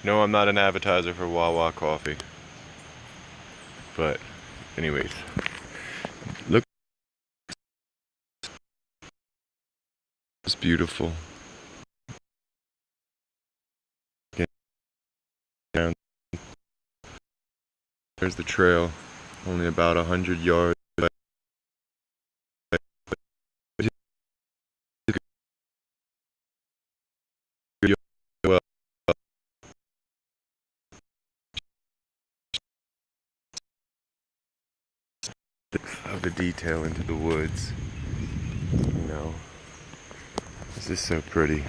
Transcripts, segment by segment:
No, I'm not an advertiser for Wawa Coffee. But, anyways, look, it's beautiful. Get down. There's the trail, only about 100 yards. Well, of the detail into the woods, you know. This is so pretty.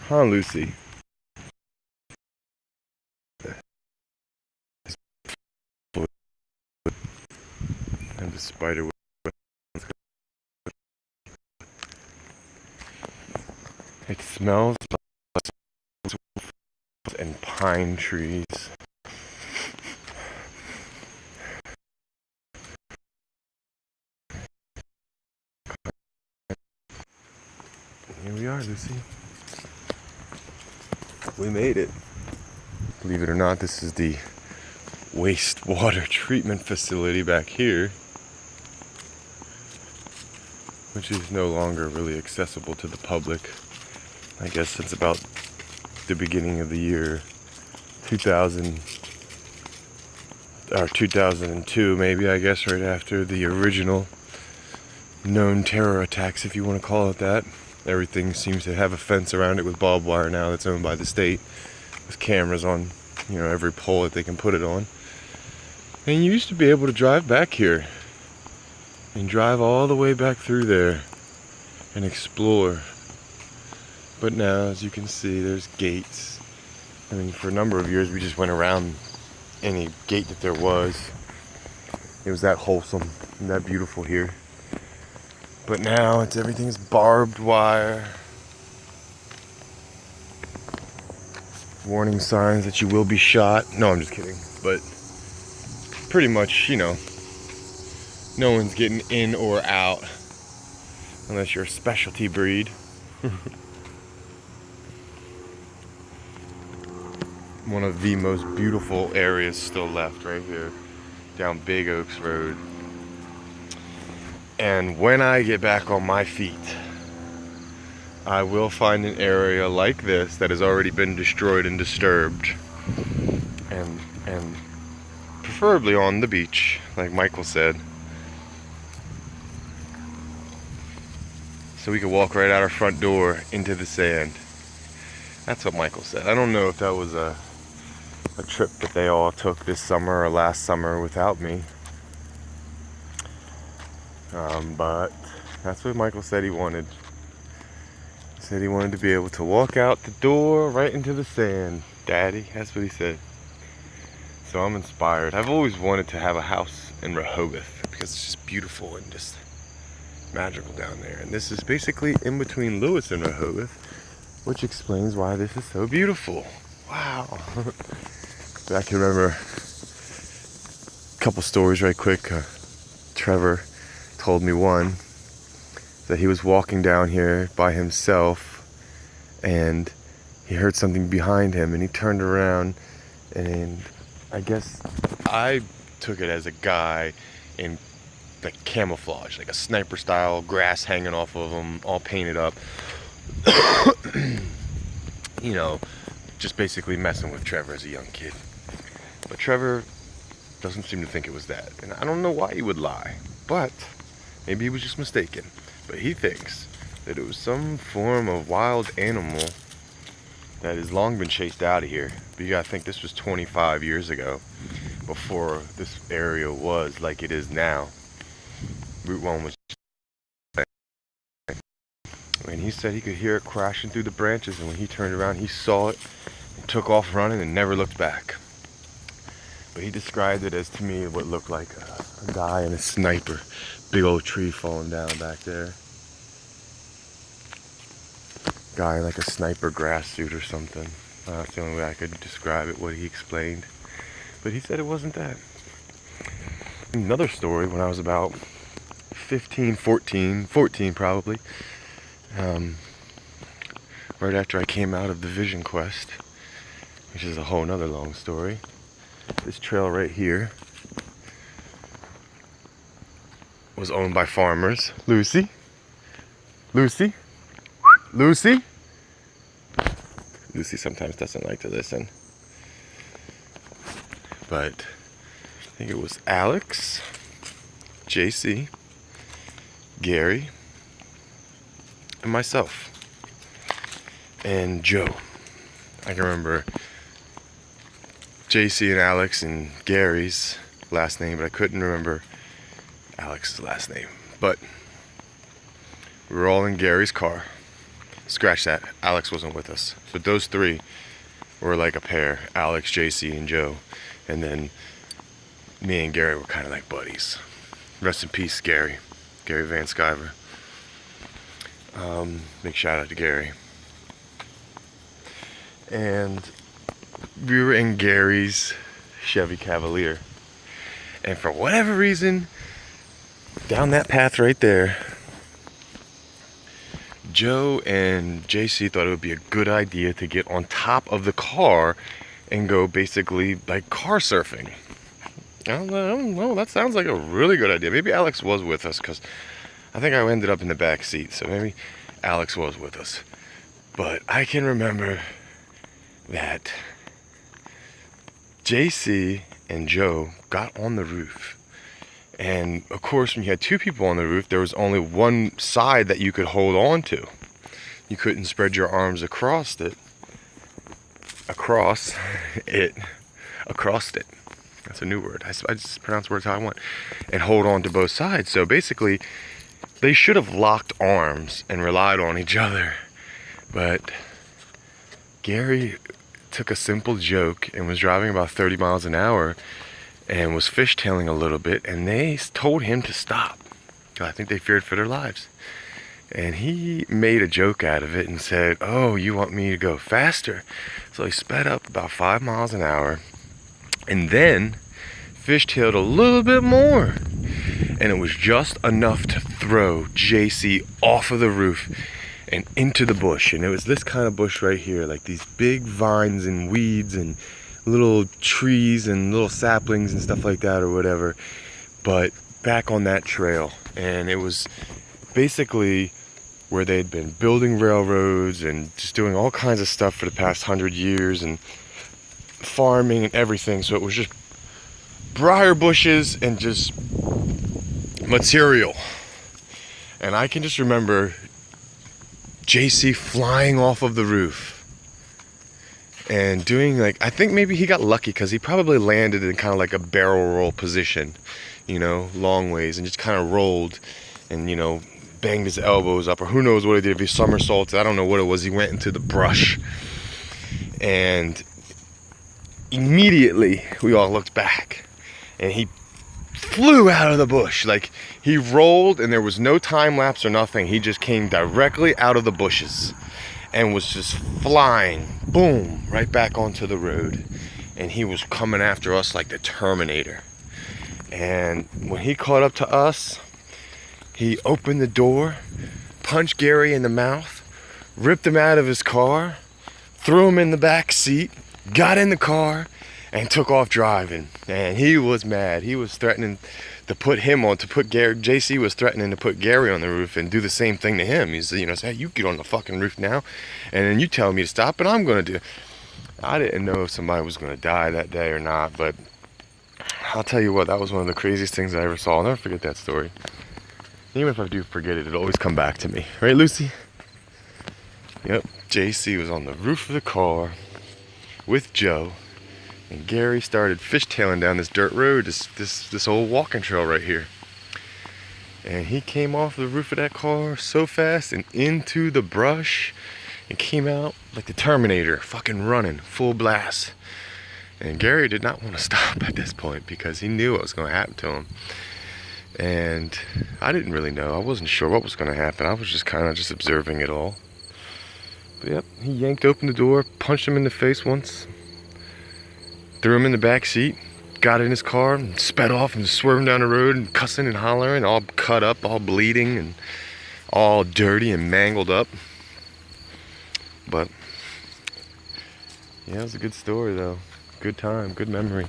Huh, Lucy? And the spider web. It smells like and pine trees. Here we are, Lucy. We made it. Believe it or not, this is the wastewater treatment facility back here, which is no longer really accessible to the public. I guess since about the beginning of the year 2000 or 2002, maybe, I guess, right after the original known terror attacks, if you want to call it that. Everything seems to have a fence around it with barbed wire now that's owned by the state, with cameras on, every pole that they can put it on. And you used to be able to drive back here and drive all the way back through there and explore. But now, as you can see, there's gates. I mean, for a number of years, we just went around any gate that there was. It was that wholesome and that beautiful here. But now everything's barbed wire. Warning signs that you will be shot. No, I'm just kidding. But pretty much, no one's getting in or out unless you're a specialty breed. One of the most beautiful areas still left right here down Big Oaks Road. And when I get back on my feet, I will find an area like this that has already been destroyed and disturbed, and preferably on the beach, like Michael said, so we could walk right out our front door into the sand. That's what Michael said. I don't know if that was a trip that they all took this summer or last summer without me, but that's what Michael said he wanted. He said he wanted to be able to walk out the door right into the sand. Daddy, that's what he said. So I'm inspired. I've always wanted to have a house in Rehoboth because it's just beautiful and just magical down there. And this is basically in between Lewis and Rehoboth, which explains why this is so beautiful. Wow. I can remember a couple stories right quick. Trevor told me one, that he was walking down here by himself and he heard something behind him and he turned around, and I guess I took it as a guy in like camouflage, like a sniper style, grass hanging off of him, all painted up. Just basically messing with Trevor as a young kid. But Trevor doesn't seem to think it was that. And I don't know why he would lie, but maybe he was just mistaken. But he thinks that it was some form of wild animal that has long been chased out of here. But you gotta think this was 25 years ago, before this area was like it is now. Route 1 was and he said he could hear it crashing through the branches, and when he turned around he saw it and took off running and never looked back. But he described it as, to me, what looked like a guy and a sniper. Big old tree falling down back there. Guy in like a sniper grass suit or something. That's the only way I could describe it, what he explained. But he said it wasn't that. Another story, when I was about 14 probably, right after I came out of the Vision Quest, which is a whole nother long story. This trail right here was owned by farmers. Lucy? Lucy? Lucy? Lucy sometimes doesn't like to listen. But I think it was Alex, JC, Gary, and myself, and Joe. I can remember JC and Alex and Gary's last name, but I couldn't remember Alex's last name. But we were all in Gary's car. Scratch that, Alex wasn't with us. But those three were like a pair, Alex, JC, and Joe. And then me and Gary were kind of like buddies. Rest in peace, Gary. Gary Van Sciver. Big shout out to Gary. And we were in Gary's Chevy Cavalier. And for whatever reason, down that path right there, Joe and JC thought it would be a good idea to get on top of the car and go basically like car surfing. I don't know, that sounds like a really good idea. Maybe Alex was with us, because I think I ended up in the back seat, so maybe Alex was with us. But I can remember that JC and Joe got on the roof. And of course, when you had two people on the roof, there was only one side that you could hold on to. You couldn't spread your arms across it. Across it. That's a new word. I just pronounce words how I want. And hold on to both sides. So basically, they should have locked arms and relied on each other. But Gary took a simple joke and was driving about 30 miles an hour and was fishtailing a little bit, and they told him to stop. I think they feared for their lives. And he made a joke out of it and said, "Oh, you want me to go faster?" So he sped up about 5 miles an hour and then fishtailed a little bit more. And it was just enough to throw JC off of the roof and into the bush. And it was this kind of bush right here, like these big vines and weeds and little trees and little saplings and stuff like that or whatever, but back on that trail. And it was basically where they'd been building railroads and just doing all kinds of stuff for the past 100 years and farming and everything. So it was just briar bushes and just material. And I can just remember JC flying off of the roof and doing, like, I think maybe he got lucky because he probably landed in kind of like a barrel roll position, you know, long ways, and just kind of rolled and, you know, banged his elbows up, or who knows what he did, if he somersaulted, I don't know what it was. He went into the brush, and immediately we all looked back, and he flew out of the bush. Like, he rolled and there was no time lapse or nothing. He just came directly out of the bushes and was just flying, boom, right back onto the road. And he was coming after us like the Terminator. And when he caught up to us, he opened the door, punched Gary in the mouth, ripped him out of his car, threw him in the back seat, got in the car, and took off driving. And he was mad. He was threatening to put him on, to put Gary, JC was threatening to put Gary on the roof and do the same thing to him. He's, you know, say, "Hey, you get on the fucking roof now, and then you tell me to stop, and I'm gonna do." I didn't know if somebody was gonna die that day or not, but I'll tell you what, that was one of the craziest things I ever saw. I'll never forget that story. Even if I do forget it, it'll always come back to me. Right, Lucy? Yep, JC was on the roof of the car with Joe, and Gary started fishtailing down this dirt road, this old walking trail right here. And he came off the roof of that car so fast and into the brush and came out like the Terminator, fucking running, full blast. And Gary did not want to stop at this point because he knew what was going to happen to him. And I didn't really know. I wasn't sure what was going to happen. I was just kind of just observing it all. But yep, he yanked open the door, punched him in the face once, threw him in the back seat, got in his car, and sped off and swerving down the road and cussing and hollering, all cut up, all bleeding, and all dirty and mangled up. But Yeah, it was a good story though. Good time, good memory.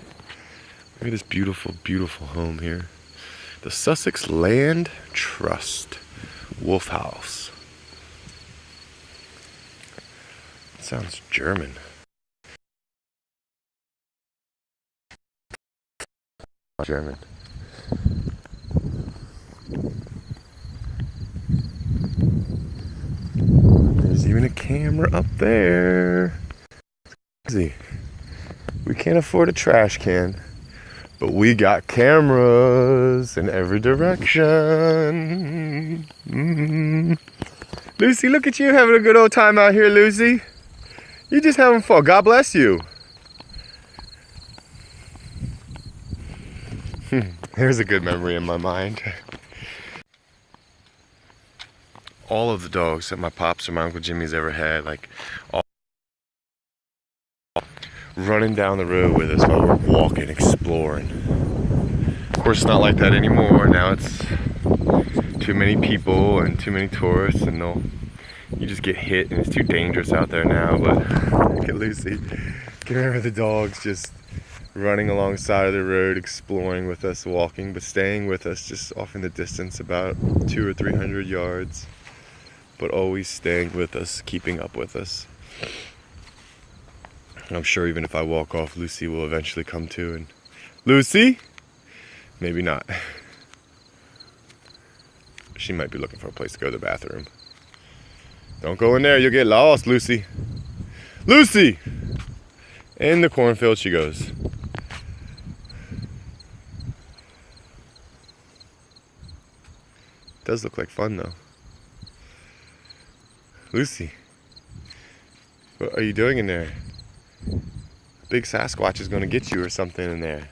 Look at this beautiful, beautiful home here. The Sussex Land Trust Wolf House. It sounds German. German. There's even a camera up there. Crazy. We can't afford a trash can, but we got cameras in every direction. Lucy, look at you having a good old time out here, Lucy. You just having fun. God bless you. There's a good memory in my mind. All of the dogs that my pops or my Uncle Jimmy's ever had, like all running down the road with us while we're walking, exploring. Of course, it's not like that anymore. Now it's too many people and too many tourists, and you just get hit, and it's too dangerous out there now. But look at Lucy. Can you remember the dogs just running alongside of the road, exploring with us, walking, but staying with us just off in the distance, about 200 or 300 yards, but always staying with us, keeping up with us. And I'm sure even if I walk off, Lucy will eventually come to. And Lucy? Maybe not. She might be looking for a place to go to the bathroom. Don't go in there, you'll get lost, Lucy. Lucy! In the cornfield she goes. Does look like fun though. Lucy, what are you doing in there? Big Sasquatch is gonna get you or something in there.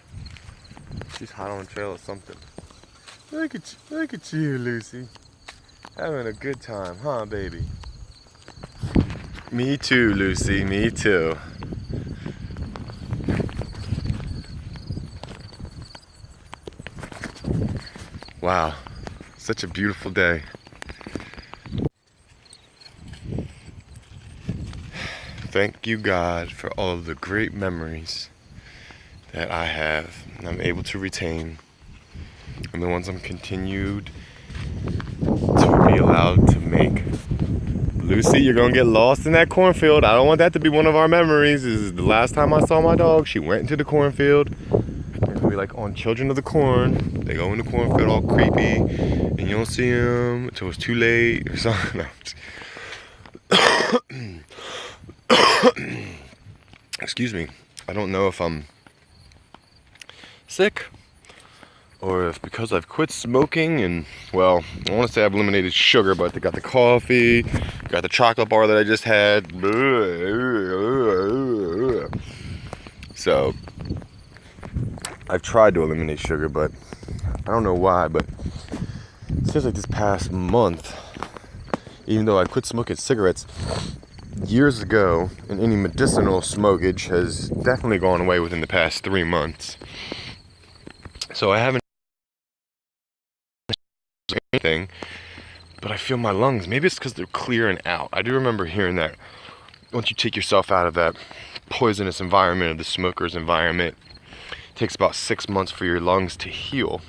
She's hot on the trail or something. Look at you, Lucy. Having a good time, huh, baby? Me too, Lucy, me too. Wow, such a beautiful day. Thank you, God, for all of the great memories that I have and I'm able to retain, and the ones I'm continued to be allowed to make. Lucy, you're gonna get lost in that cornfield. I don't want that to be one of our memories. This is the last time I saw my dog. She went into the cornfield. We like on Children of the Corn. They go in the cornfield all creepy, and you don't see them until it's too late or something. No. Excuse me. I don't know if I'm sick or if because I've quit smoking and, well, I want to say I've eliminated sugar, but they got the coffee, got the chocolate bar that I just had. So I've tried to eliminate sugar, but I don't know why, but it seems like this past month, even though I quit smoking cigarettes years ago, and any medicinal smokage has definitely gone away within the past 3 months. So I haven't anything, but I feel my lungs, maybe it's because they're clearing out. I do remember hearing that once you take yourself out of that poisonous environment, of the smoker's environment, it takes about 6 months for your lungs to heal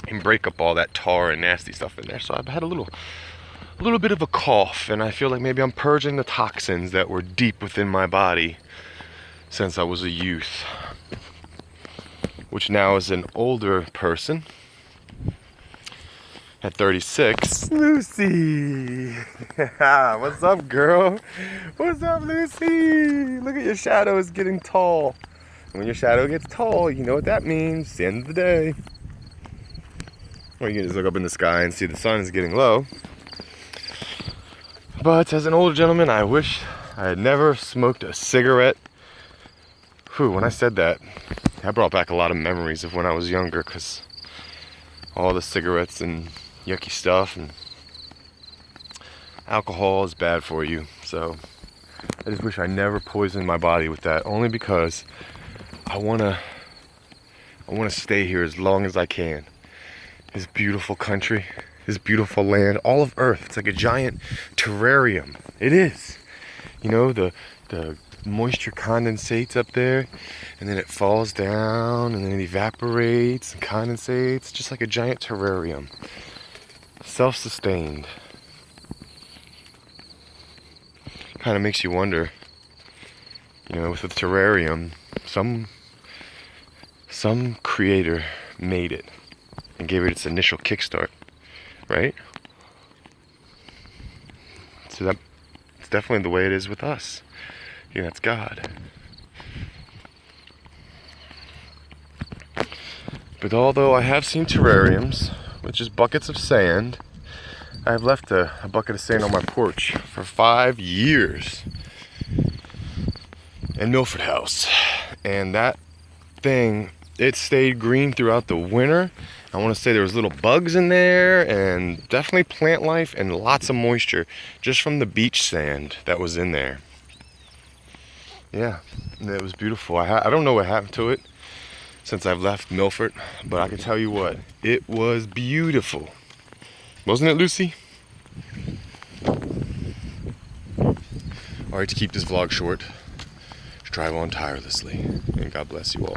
and break up all that tar and nasty stuff in there. So I've had a little bit of a cough, and I feel like maybe I'm purging the toxins that were deep within my body since I was a youth, which now as an older person at 36. Lucy! What's up, girl? What's up, Lucy? Look at your shadow is getting tall. When your shadow gets tall, you know what that means. It's the end of the day. Or you can just look up in the sky and see the sun is getting low. But as an older gentleman, I wish I had never smoked a cigarette. Whew, when I said that, that brought back a lot of memories of when I was younger, because all the cigarettes and yucky stuff and alcohol is bad for you. So I just wish I never poisoned my body with that, only because I wanna stay here as long as I can. This beautiful country, this beautiful land, all of Earth. It's like a giant terrarium. It is. You know, the the moisture condensates up there, and then it falls down, and then it evaporates and condensates, just like a giant terrarium. Self-sustained. Kind of makes you wonder, you know, with the terrarium, some creator made it and gave it its initial kickstart, right? So that's definitely the way it is with us. You know, that's God. But although I have seen terrariums with just buckets of sand, I've left a bucket of sand on my porch for 5 years in Milford House. And that thing, it stayed green throughout the winter. I want to say there was little bugs in there and definitely plant life and lots of moisture just from the beach sand that was in there. Yeah, it was beautiful. I don't know what happened to it since I've left Milford, but I can tell you what, it was beautiful. Wasn't it, Lucy? Alright, to keep this vlog short, drive on tirelessly, and God bless you all.